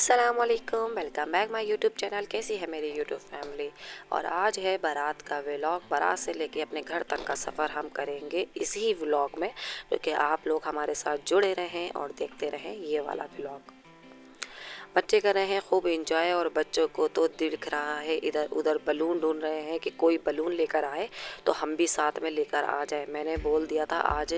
अस्सलामुअलैकुम, welcome back my YouTube channel. कैसी है मेरी यूट्यूब फैमिली। और आज है बारात का व्लॉग। बारात से लेके अपने घर तक का सफ़र हम करेंगे इसी व्लॉग में, जो कि आप लोग हमारे साथ जुड़े रहें और देखते रहें ये वाला व्लॉग। बच्चे कर रहे हैं खूब एंजॉय और बच्चों को तो दिख रहा है इधर उधर बलून ढूंढ रहे हैं कि कोई बलून लेकर आए तो हम भी साथ में लेकर आ जाए। मैंने बोल दिया था आज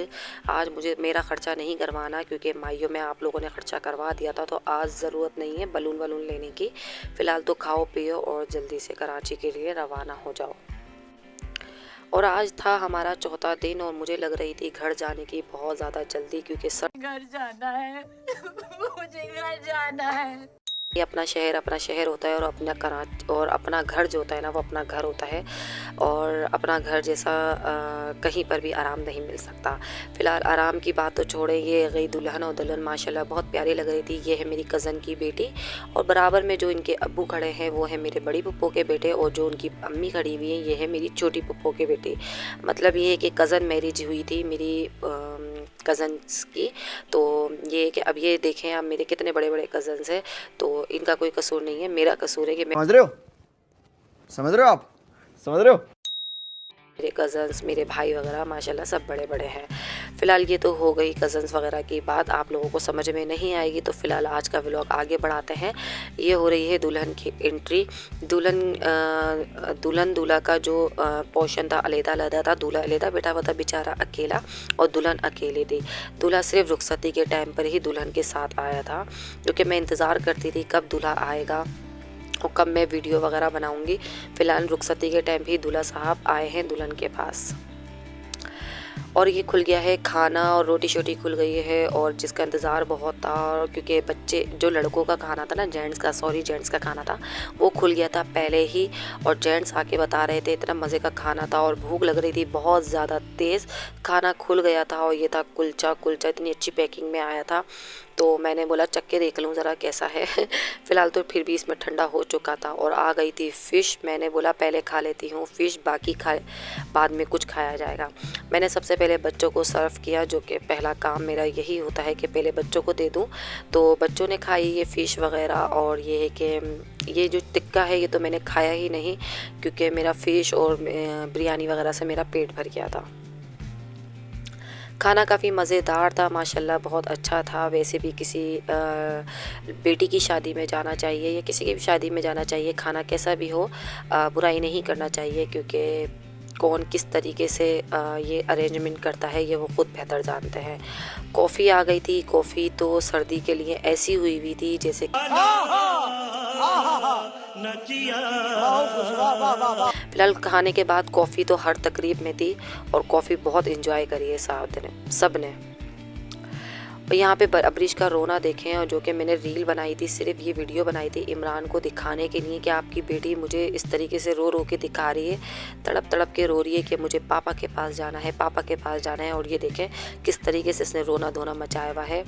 आज मुझे मेरा ख़र्चा नहीं करवाना, क्योंकि माइयों में आप लोगों ने ख़र्चा करवा दिया था, तो आज ज़रूरत नहीं है बलून वलून लेने की। फ़िलहाल तो खाओ पियो और जल्दी से कराची के लिए रवाना हो जाओ। और आज था हमारा चौथा दिन और मुझे लग रही थी घर जाने की बहुत ज़्यादा जल्दी, क्योंकि घर जाना है मुझे घर जाना है। ये अपना शहर होता है और अपना घर जो होता है ना वो अपना घर होता है, और अपना घर जैसा कहीं पर भी आराम नहीं मिल सकता। फ़िलहाल आराम की बात तो छोड़े, ये गई दुल्हन और दुल्हन माशाल्लाह बहुत प्यारी लग रही थी। ये है मेरी कज़न की बेटी और बराबर में जो इनके अब्बू खड़े हैं वो है मेरे बड़ी पप्पो के बेटे, और जो उनकी अम्मी खड़ी हुई है ये है मेरी छोटी पप्पो के बेटी। मतलब ये है कि कज़न मैरिज हुई थी मेरी कज़न्स की। तो ये कि अब ये देखें आप मेरे कितने बड़े बड़े कज़न्स हैं, तो इनका कोई कसूर नहीं है, मेरा कसूर है कि मैं समझ रहे हो आप समझ रहे हो। मेरे कज़न्स मेरे भाई वगैरह माशाल्लाह सब बड़े बड़े हैं। फ़िलहाल ये तो हो गई कज़न्स वगैरह की बात, आप लोगों को समझ में नहीं आएगी, तो फ़िलहाल आज का व्लॉग आगे बढ़ाते हैं। ये हो रही है दुल्हन की एंट्री। दुल्हन दूल्हा का जो पोर्शन था अलग-अलग था। दूल्हा अलग बैठा हुआ था बेचारा अकेला, और दुल्हन अकेली थी। दूल्हा सिर्फ रुखसती के टाइम पर ही दुल्हन के साथ आया था, क्योंकि मैं इंतज़ार करती थी कब दूल्हा आएगा और कब मैं वीडियो वगैरह बनाऊंगी। फ़िलहाल रुखसती के टाइम भी दूल्हा साहब आए हैं दुल्हन के पास, और ये खुल गया है खाना और रोटी शोटी खुल गई है, और जिसका इंतज़ार बहुत था। और क्योंकि बच्चे जो लड़कों का खाना था ना, जेंट्स का खाना था, वो खुल गया था पहले ही। और जेंट्स आके बता रहे थे इतना मज़े का खाना था और भूख लग रही थी बहुत ज़्यादा तेज़। खाना खुल गया था और ये था कुलचा इतनी अच्छी पैकिंग में आया था, तो मैंने बोला चख के देख लूँ ज़रा कैसा है। फ़िलहाल तो फिर भी इसमें ठंडा हो चुका था। और आ गई थी फ़िश। मैंने बोला पहले खा लेती हूँ फ़िश, बाकी बाद में कुछ खाया जाएगा। मैंने सबसे पहले बच्चों को सर्व किया, जो कि पहला काम मेरा यही होता है कि पहले बच्चों को दे दूँ। तो बच्चों ने खाई ये फ़िश वगैरह, और ये है कि ये जो टिक्का है ये तो मैंने खाया ही नहीं, क्योंकि मेरा फ़िश और बिरयानी वगैरह से मेरा पेट भर गया था। खाना काफ़ी मज़ेदार था माशाल्लाह, बहुत अच्छा था। वैसे भी किसी बेटी की शादी में जाना चाहिए या किसी की भी शादी में जाना चाहिए, खाना कैसा भी हो बुराई नहीं करना चाहिए, क्योंकि कौन किस तरीके से ये अरेंजमेंट करता है ये वो खुद बेहतर जानते हैं। कॉफ़ी आ गई थी। कॉफ़ी तो सर्दी के लिए ऐसी हुई थी जैसे फिलहाल खाने के बाद कॉफ़ी तो हर तकरीब में थी, और कॉफ़ी बहुत इंजॉय करी है सब ने। और यहाँ पे अबरीश का रोना देखें, और जो कि मैंने रील बनाई थी, सिर्फ ये वीडियो बनाई थी इमरान को दिखाने के लिए कि आपकी बेटी मुझे इस तरीके से रो रो के दिखा रही है, तड़प के रो रही है कि मुझे पापा के पास जाना है। और ये देखें किस तरीके से इसने रोना धोना मचाया हुआ है,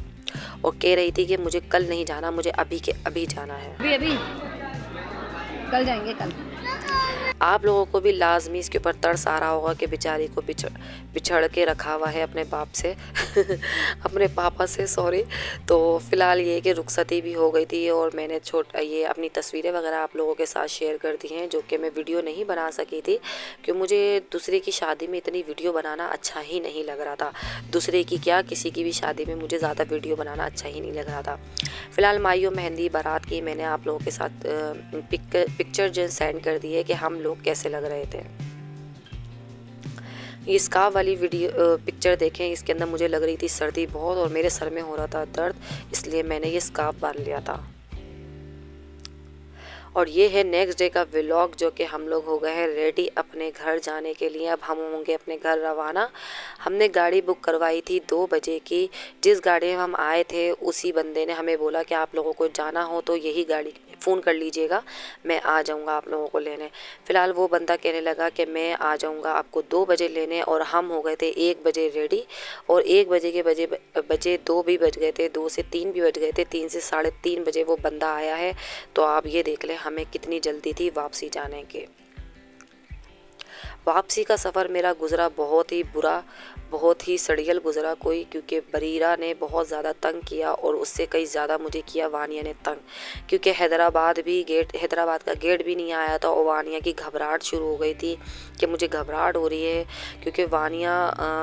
और कह रही थी कि मुझे कल नहीं जाना, मुझे अभी के अभी जाना है। अभी कल जाएंगे कल। आप लोगों को भी लाजमी इसके ऊपर तरस आ रहा होगा कि बेचारी को बिछड़ के रखा हुआ है अपने बाप से अपने पापा से, सॉरी। तो फ़िलहाल ये कि रुखसती भी हो गई थी, और मैंने ये अपनी तस्वीरें वगैरह आप लोगों के साथ शेयर कर दी हैं, जो कि मैं वीडियो नहीं बना सकी थी, क्योंकि मुझे दूसरे की शादी में इतनी वीडियो बनाना अच्छा ही नहीं लग रहा था। दूसरे की क्या, किसी की भी शादी में मुझे ज़्यादा वीडियो बनाना अच्छा ही नहीं लग रहा था। फ़िलहाल माइयों मेहंदी बारात की मैंने आप लोगों के साथ पिक्चर जो सेंड कर दी है कि हम लोग कैसे लग रहे थे। ये स्कार्फ वाली पिक्चर देखें, इसके अंदर मुझे लग रही थी सर्दी बहुत और मेरे सर में हो रहा था दर्द, इसलिए मैंने ये स्कार्फ बांध लिया था। और ये है नेक्स्ट डे का व्लॉग, जो कि हम लोग हो गए हैं रेडी अपने घर जाने के लिए। अब हम होंगे अपने घर रवाना। हमने गाड़ी बुक करवाई थी 2 बजे की। जिस गाड़ी में हम आए थे उसी बंदे ने हमें बोला कि आप लोगों को जाना हो तो यही गाड़ी फ़ोन कर लीजिएगा, मैं आ जाऊंगा आप लोगों को लेने। फ़िलहाल वो बंदा कहने लगा कि मैं आ जाऊंगा आपको 2 बजे लेने, और हम हो गए थे 1 बजे रेडी, और 1 बजे के बजे 2 भी बज गए थे, 2 से 3 भी बज गए थे, 3 से 3:30 बजे वो बंदा आया है। तो आप ये देख लें हमें कितनी जल्दी थी वापसी जाने के। वापसी का सफ़र मेरा गुज़रा बहुत ही बुरा, बहुत ही सड़ियल गुजरा कोई, क्योंकि बरीरा ने बहुत ज़्यादा तंग किया और उससे कई ज़्यादा मुझे किया वानिया ने तंग, क्योंकि हैदराबाद का गेट भी नहीं आया था और वानिया की घबराहट शुरू हो गई थी कि मुझे घबराहट हो रही है, क्योंकि वानिया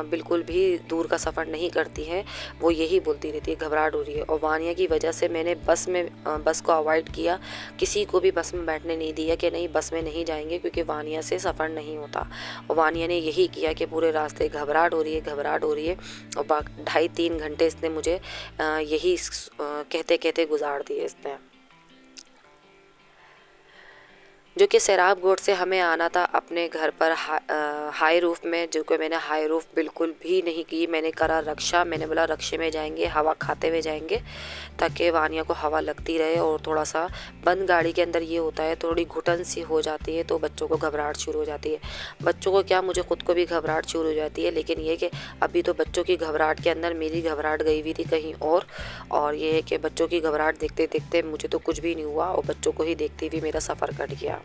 बिल्कुल भी दूर का सफ़र नहीं करती है। वो यही बोलती रहती है घबराहट हो रही है, और वानिया की वजह से मैंने बस को अवॉइड किया, किसी को भी बस में बैठने नहीं दिया कि नहीं बस में नहीं जाएंगे, क्योंकि वानिया से सफ़र नहीं होता। और वानिया ने यही किया कि पूरे रास्ते घबराहट हो रही है, और 2.5-3 घंटे इसने मुझे यही कहते कहते गुजार दिए इसने। जो कि सैराब गोड से हमें आना था अपने घर पर हाई रूफ में, जो कि मैंने हाई रूफ बिल्कुल भी नहीं की। मैंने करा रक्षा, मैंने बोला रक्षे में जाएंगे, हवा खाते हुए जाएंगे, ताकि वानिया को हवा लगती रहे। और थोड़ा सा बंद गाड़ी के अंदर ये होता है, थोड़ी घुटन सी हो जाती है तो बच्चों को घबराहट शुरू हो जाती है। बच्चों को क्या, मुझे खुद को भी घबराहट शुरू हो जाती है, लेकिन ये कि अभी तो बच्चों की घबराहट के अंदर मेरी घबराहट गई हुई थी कहीं और ये है कि बच्चों की घबराहट देखते देखते मुझे तो कुछ भी नहीं हुआ और बच्चों को ही देखते हुए मेरा सफ़र कट गया।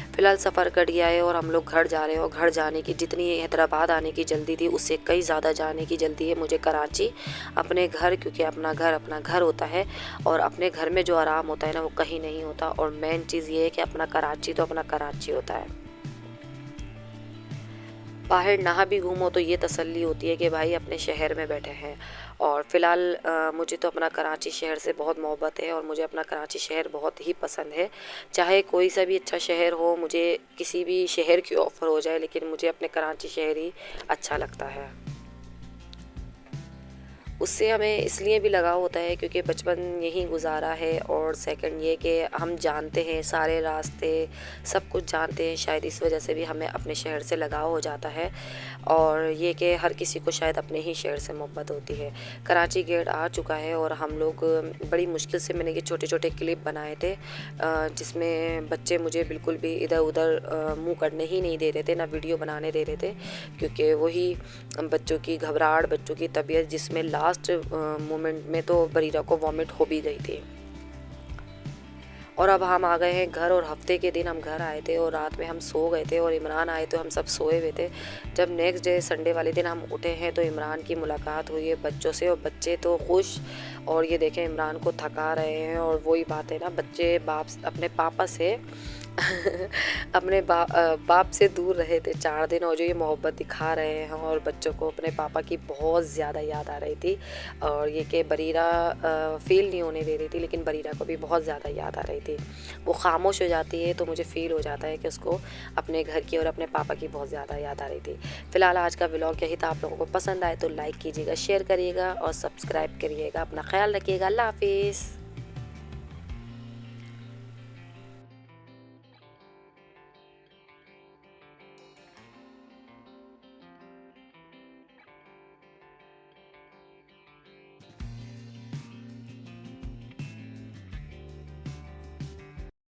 फ़िलहाल सफ़र कट गया है और हम लोग घर जा रहे हैं, और घर जाने की जितनी हैदराबाद आने की जल्दी थी उससे कई ज़्यादा जाने की जल्दी है मुझे कराची अपने घर, क्योंकि अपना घर होता है और अपने घर में जो आराम होता है ना वो कहीं नहीं होता। और मेन चीज़ ये है कि अपना कराची होता है। बाहर ना भी घूमो तो ये तसल्ली होती है कि भाई अपने शहर में बैठे हैं। और फ़िलहाल मुझे तो अपना कराची शहर से बहुत मोहब्बत है और मुझे अपना कराची शहर बहुत ही पसंद है। चाहे कोई सा भी अच्छा शहर हो, मुझे किसी भी शहर की ऑफ़र हो जाए, लेकिन मुझे अपने कराची शहर ही अच्छा लगता है। उससे हमें इसलिए भी लगाव होता है क्योंकि बचपन यहीं गुजारा है, और सेकंड ये कि हम जानते हैं सारे रास्ते, सब कुछ जानते हैं, शायद इस वजह से भी हमें अपने शहर से लगाव हो जाता है। और ये कि हर किसी को शायद अपने ही शहर से मोहब्बत होती है। कराची गेट आ चुका है और हम लोग बड़ी मुश्किल से, मैंने ये छोटे छोटे क्लिप बनाए थे जिसमें बच्चे मुझे बिल्कुल भी इधर उधर मुँह करने ही नहीं दे रहे थे, ना वीडियो बनाने दे रहे थे, क्योंकि वही बच्चों की घबराहट, बच्चों की तबीयत, जिसमें लास्ट मोमेंट में तो बरीरा को वॉमिट हो भी गई थी। और अब हम आ गए हैं घर, और हफ्ते के दिन हम घर आए थे और रात में हम सो गए थे और इमरान आए तो हम सब सोए हुए थे। जब नेक्स्ट डे संडे वाले दिन हम उठे हैं तो इमरान की मुलाकात हुई है बच्चों से, और बच्चे तो खुश, और ये देखें इमरान को थका रहे हैं। और वही बात है ना, बच्चे अपने पापा से अपने बाप से दूर रहे थे 4 दिन, और जो ये मोहब्बत दिखा रहे हैं, और बच्चों को अपने पापा की बहुत ज़्यादा याद आ रही थी। और ये कि बरीरा फ़ील नहीं होने दे रही थी, लेकिन बरीरा को भी बहुत ज़्यादा याद आ रही थी। वो खामोश हो जाती है तो मुझे फ़ील हो जाता है कि उसको अपने घर की और अपने पापा की बहुत ज़्यादा याद आ रही थी। फ़िलहाल आज का व्लॉग यही था। आप लोगों को पसंद आए तो लाइक कीजिएगा, शेयर करिएगा और सब्सक्राइब करिएगा। अपना ख्याल रखिएगा। अल्लाह हाफिज़।